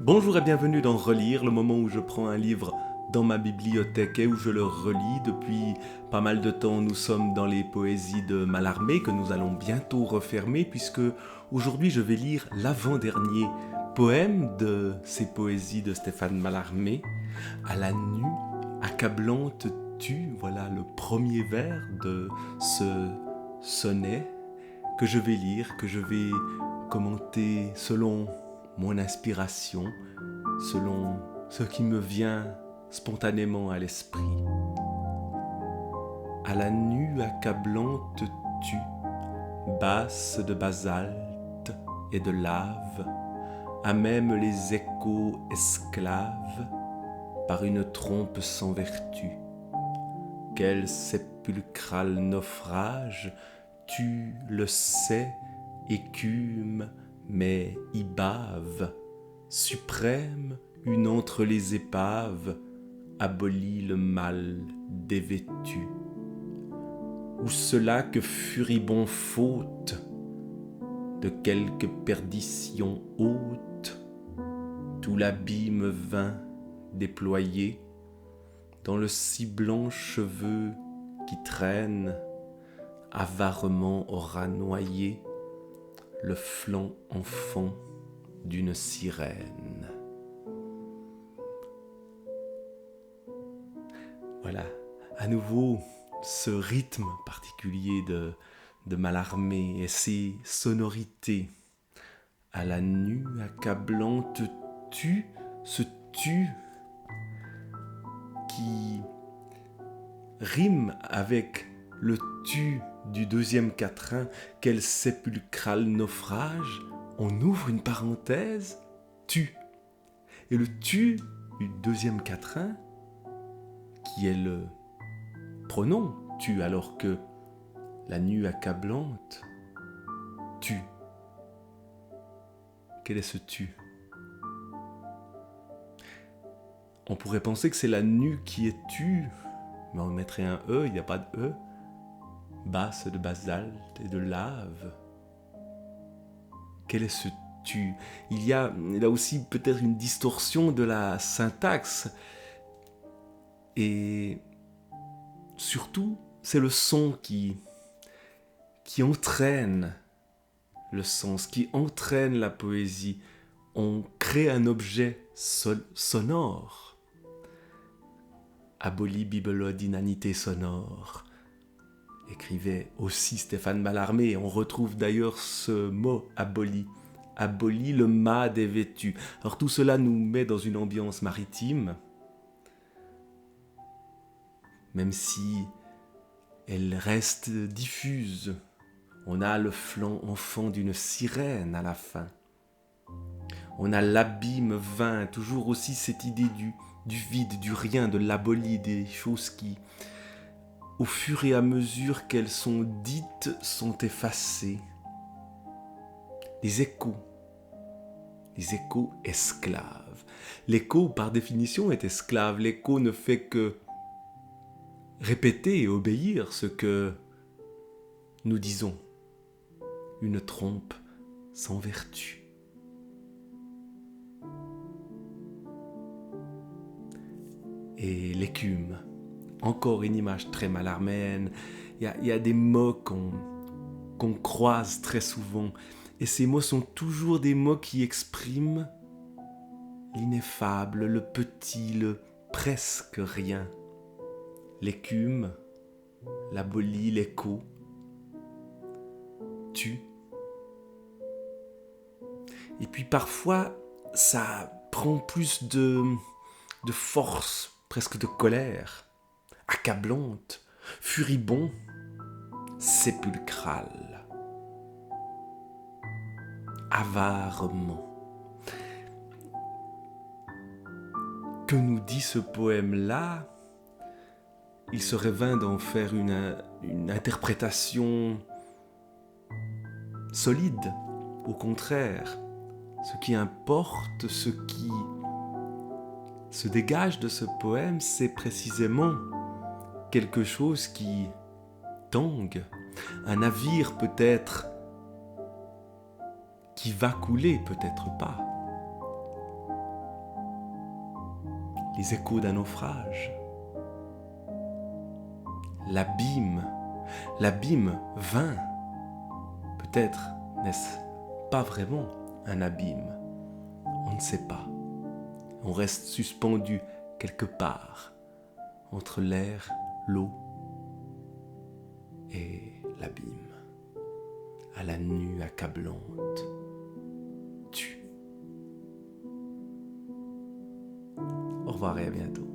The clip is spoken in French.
Bonjour et bienvenue dans Relire, le moment où je prends un livre dans ma bibliothèque et où je le relis. Depuis pas mal de temps, nous sommes dans les poésies de Mallarmé que nous allons bientôt refermer puisque aujourd'hui je vais lire l'avant-dernier poème de ces poésies de Stéphane Mallarmé. À la nue, accablante tue, voilà le premier vers de ce sonnet que je vais lire, que je vais commenter selon mon inspiration, selon ce qui me vient spontanément à l'esprit. À la nue accablante tue, basse de basalte et de lave, à même les échos esclaves, par une trompe sans vertu. Quel sépulcral naufrage, tu le sais, écume, mais y bave, suprême, une entre les épaves, abolit le mal dévêtu. Ou cela que furibond faute de quelque perdition haute, tout l'abîme vint déployer dans le si blanc cheveu qui traîne, avarement aura noyé le flanc enfant d'une sirène. Voilà, à nouveau, ce rythme particulier de Mallarmé et ses sonorités. À la nue accablante tue, ce tu qui rime avec le tu du deuxième quatrain, quel sépulcral naufrage, on ouvre une parenthèse, tu. Et le tu du deuxième quatrain, qui est le pronom tu, alors que la nue accablante, tu. Quel est ce tu? On pourrait penser que c'est la nue qui est tu, mais on mettrait un E, il n'y a pas de E. Basse de basalte et de lave. Quel est ce tu? Il y a là aussi peut-être une distorsion de la syntaxe. Et surtout, c'est le son qui entraîne le sens, qui entraîne la poésie. On crée un objet sonore. Aboli bibelot d'inanité sonore, écrivait aussi Stéphane Mallarmé. On retrouve d'ailleurs ce mot aboli. Aboli le mât dévêtu. Alors tout cela nous met dans une ambiance maritime, même si elle reste diffuse. On a le flanc enfant d'une sirène à la fin. On a l'abîme vain, toujours aussi cette idée du vide, du rien, de l'aboli, des choses qui, au fur et à mesure qu'elles sont dites, sont effacées. Les échos esclaves. L'écho, par définition, est esclave. L'écho ne fait que répéter et obéir ce que nous disons. Une trompe sans vertu. Et l'écume, encore une image très mallarméenne. Il y a des mots qu'on croise très souvent. Et ces mots sont toujours des mots qui expriment l'ineffable, le petit, le presque rien. L'écume, l'abolie, l'écho, tu. Et puis parfois, ça prend plus de force, presque de colère, accablante, furibond, sépulcral, avarement. Que nous dit ce poème-là? Il serait vain d'en faire une interprétation solide. Au contraire, ce qui importe, ce qui se dégage de ce poème, c'est précisément quelque chose qui tangue, un navire peut-être qui va couler, peut-être pas. les échos d'un naufrage. L'abîme vain. Peut-être n'est-ce pas vraiment un abîme. On ne sait pas. On reste suspendu quelque part entre l'air, l'eau et l'abîme, à la nue accablante. Au revoir et à bientôt.